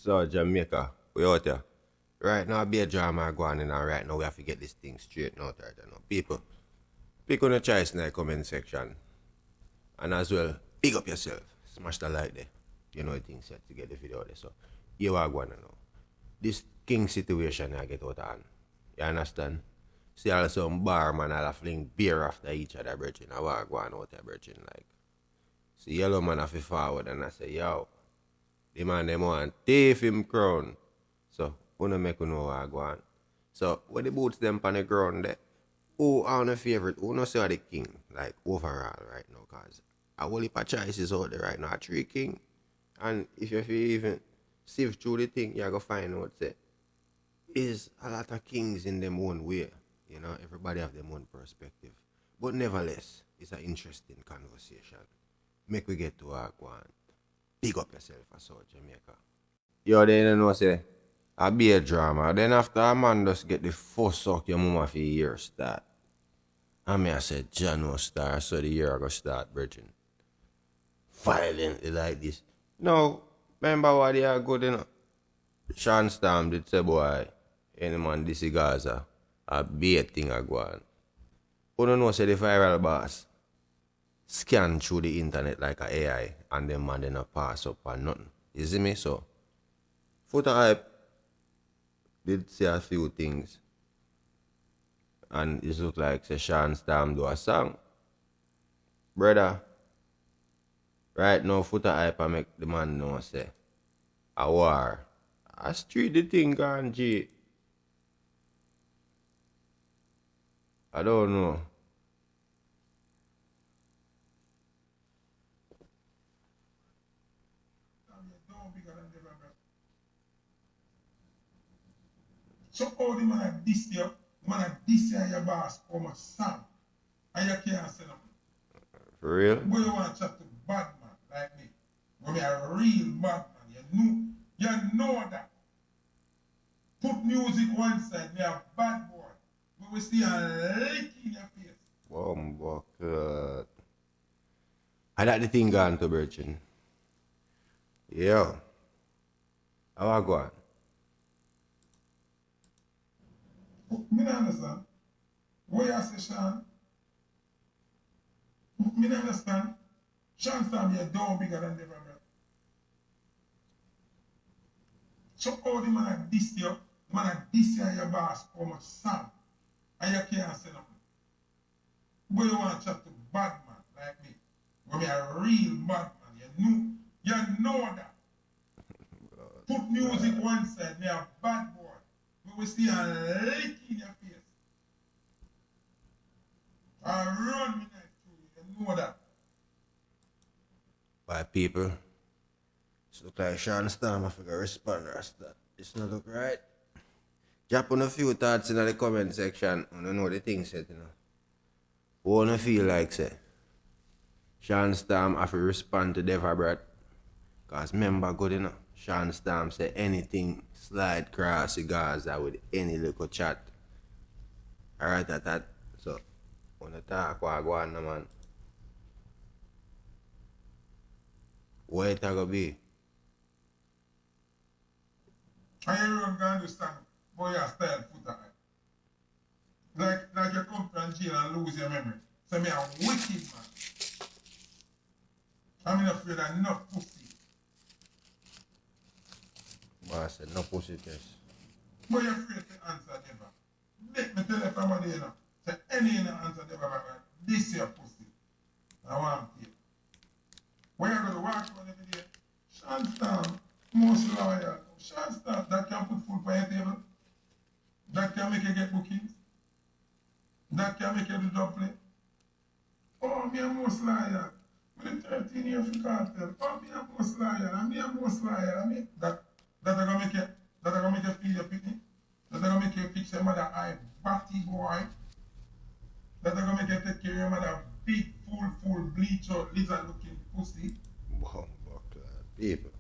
So Jamaica, we out here. Right now, be a drama going on, and right now we have to get this thing straight out right now. People, pick on the choice in the comment section. And as well, pick up yourself. Smash the like there. You know the thing set to get the video there. So, you are going to know. This king situation I get out of hand. You understand? See all some barman all fling beer after each other, brethren. I want to go out there, brethren. Like, see yellow man have to forward and I say, yo, the man them want thief him crown. So, wanna make you know what I go on. So, when the boots them on the ground there, who are the favorite? Who no say the king? Like, overall right now, cause a whole heap of choices out there right now. 3 king. And if you even sift through the thing, you're gonna find out that is a lot of kings in them own way. You know, everybody have their own perspective. But nevertheless, it's an interesting conversation. Make we get to our one. Pick up yourself for South Jamaica. Yo, they don't know say I be a drama. Then after a man just get the first suck your mama for year start. And me I said John no start, so the year I go start bridging. Violently like this. No, remember what they are good enough. Sean Storm did say boy, any man this is Gaza. A bait thing I go on. Who don't know say the viral boss scan through the internet like a AI and them man they not pass up or nothing. You see me? So FOOTA hype did say a few things. And it look like say Sean Storm do a song. Brother, right now FOOTA hype I make the man know say a war. I street the thing gone G. I don't know. So all the man at this year, your boss come a song. And you can't say nothing. For real? But you want to chat to bad man like me. When me a real bad man, you know that. Put music one side, me a bad boy. But we see a lick in your face. Oh, God. I like the thing gone to Virgin. Yo. How I go on? Me don't understand. What you say, Sean? Me don't understand. Sean Storm, you're down bigger than DEVA, bro. So all the man at this year, your boss come a song. And you can't say nothing. But you want to chat to bad man like me. When me a real bad man, you know that. Put music one side, me a bad boy. But we see a lick in your face. I run me nice to you know that. By people, it look like Sean Storm I forgot to respond to that. It's not look right. Drop on a few thoughts in the comment section. I don't know what the thing said, you know. Who wanna feel like say Sean Storm have to respond to DEVA BRAT? Cause remember good enough. Sean Storm say anything slide cross the Gaza with any little chat. Alright that. So wanna talk what go on man. What it gonna be? And everyone can understand how your style FOOTA. Like you come from jail and lose your memory. So me a wicked man. I'm not afraid of no pussy. Well, I said no pussy test. But you're afraid to answer DEVA. Let me tell you from what you know. Say any answer DEVA, this your pussy. I want you. Where you going to walk around every day? Sean Storm, most loyal. Sean Storm, that can put food on your table. That can make you get bookings. That can make you do dumpling. Oh, me a most loyal. With the 13 years for cartel. Oh, me a most loyal. And me a most loyal. I mean, that gonna make you feel your pity. That gonna make you fix your mother eye batty boy. That gonna make you take care of your mother big, full, bleach out, lizard looking pussy. Wow, people.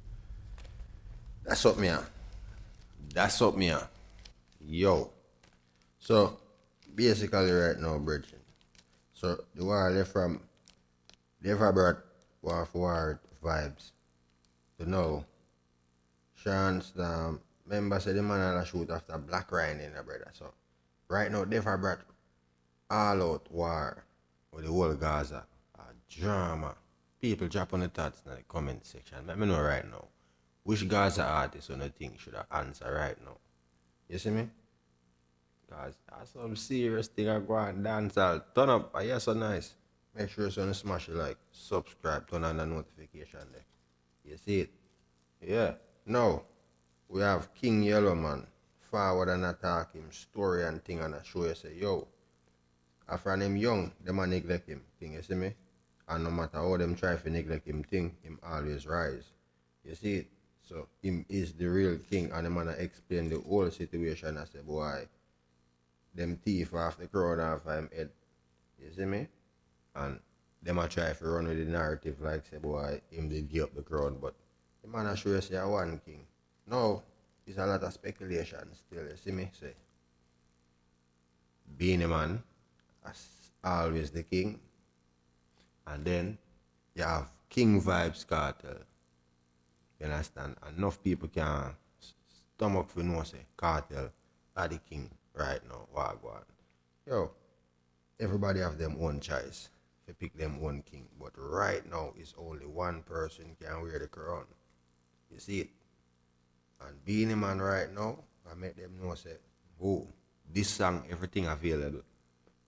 That's up me. That's up me. Yo. So basically right now, brethren. So the war left from DEVA BRAT war for Vybz to now Sean, remember say the man had a shoot after Black Ryan in the brother. So right now DEVA BRAT all out war with the whole Gaza. A drama. People drop on the thoughts in the comment section. Let me know right now. Which Gaza artist on the thing should I answer right now? You see me? Cause that's some serious thing I go and dancehall. Turn up, yeah, so nice. Make sure you smash the like, subscribe, turn on the notification there. You see it? Yeah. Now, we have King Yellow Man. Forward and attack him, story and thing and I show you say, yo, after him young, them a neglect him, thing, you see me? And no matter how them try to neglect him thing, him always rise. You see it? So him is the real king and the man explain the whole situation. I say, boy, them thief off the crown off him head. You see me? And them a try to run with the narrative like say, boy, him did give up the crown, but the man a sure you say one king. No, it's a lot of speculation still, you see me? Say Beenie Man as always the king. And then you have King Vybz Kartel. You understand? Enough people can stomach for no say Kartel are the king right now. Wagwan. Yo, everybody have them own choice to pick them own king. But right now it's only one person can wear the crown. You see it? And Beenie Man right now, I make them know say, oh, this song, everything available.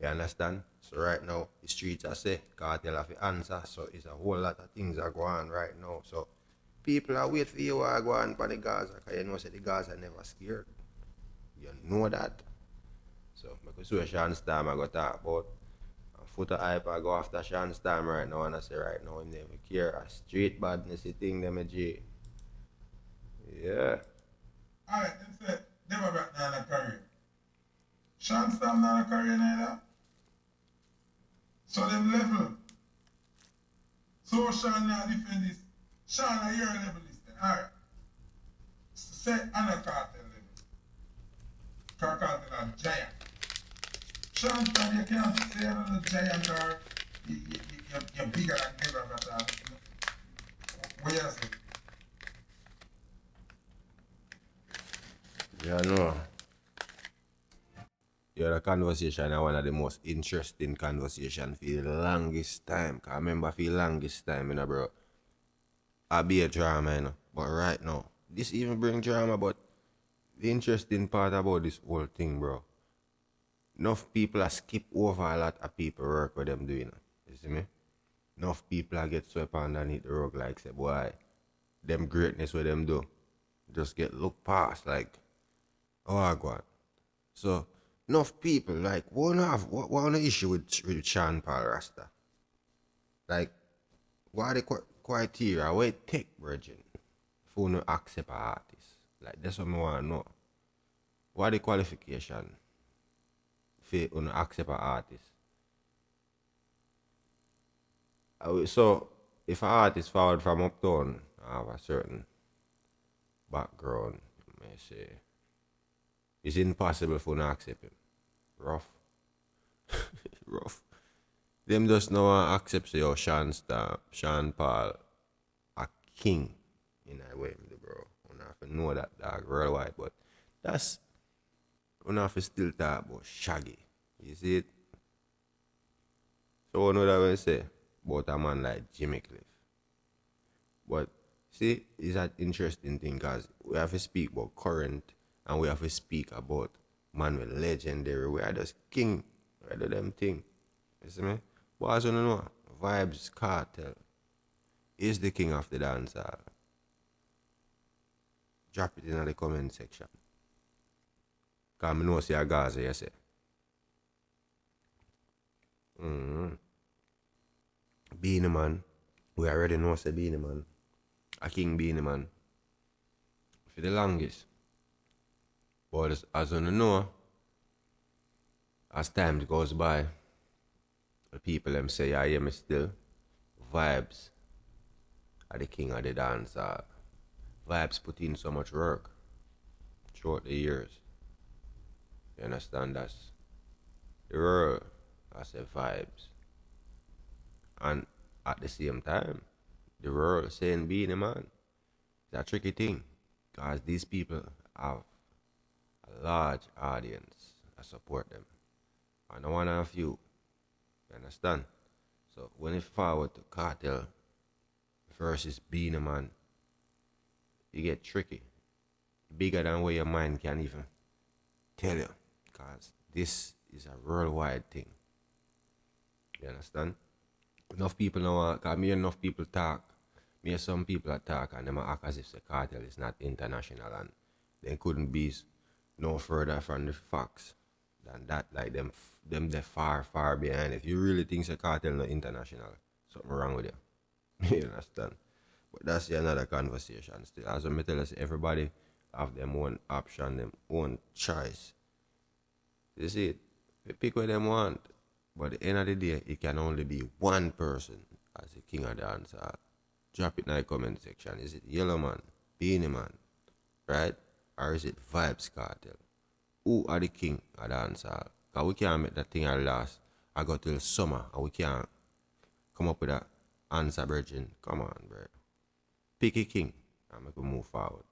You understand? So right now, the streets are say, Kartel have to answer. So it's a whole lot of things are going on right now. So people are wait for you to go on for the Gaza. Because you know say the Gaza never scared. You know that. So because so SHAWN Storm I got talk about. And FOOTA hype I go after SHAWN Storm right now and I say right now him never care. A straight badness thing them a J. Yeah. Alright, them said DEVA BRAT not a career. SHAWN Storm not a career neither. So them level. So SHAWN now defend this. SHAWN a year level this thing. Alright. Say another Kartel level. Kartel a giant. SHAWN Storm you can't say another giant or you're bigger than DEVA BRAT. What you say? Yeah, no. Yeah, the conversation is one of the most interesting conversations for the longest time. Cause I remember for the longest time, you know, bro, I be a drama, you know. But right now, this even bring drama, but the interesting part about this whole thing, bro, enough people are skip over a lot of people work what them doing, you know. You see me? Enough people are get swept underneath the rug like say, boy, them greatness what them do just get looked past like, oh, I go on. So, enough people, like, what on the issue with Sean Paul Rasta? Like, what are the criteria? What it take, virgin, for you to accept an artist? Like, that's what I want to know. What are the qualification for you to accept an artist? So, if an artist forward from uptown, have a certain background, may say, it's impossible for you to accept him. Rough. Rough. Them just no one accept say, oh, Sean Paul, a king in a way, bro. You have to know that dog worldwide, but that's, you have to still talk about Shaggy. You see it? So, you know what I say about a man like Jimmy Cliff. But, see, it's an interesting thing because we have to speak about current and we have to speak about man with legendary. We are just king. We are them thing. You see me? But as you know, Vybz Kartel is the king of the dancehall. Drop it in the comment section. Because I know see a Gaza, you say. Beenie Man. We already know say Beenie Man. A king Beenie Man. For the longest. But as you know, as time goes by, the people them say, I hear me still. Vybz are the king of the dance. Vybz put in so much work throughout the years. You understand? That's the world. I say Vybz. And at the same time, the world saying Beenie Man. It's a tricky thing. Because these people have a large audience that support them. And one of you. You understand? So when it forward to Kartel versus Beenie man, you get tricky. Bigger than what your mind can even tell you. Because this is a worldwide thing. You understand? Enough people know, because me enough people talk. Me and some people that talk and them act as if the Kartel is not international and they couldn't be no further from the facts than that. Like them they're far, far behind. If you really think the Kartel not international, something wrong with you. You understand? But that's another conversation still. As I tell us, everybody have them own option, them own choice. You see it? They pick what them want. But at the end of the day, it can only be one person as the king of the dancehall. Drop it in the comment section. Is it Yellow Man, Beenie Man, right? Or is it Vybz Kartel? Who are the king of the dancehall? Because we can't make that thing at last. I go till summer and we can't come up with that answer, virgin. Come on, bro. Pick a king and make we move forward.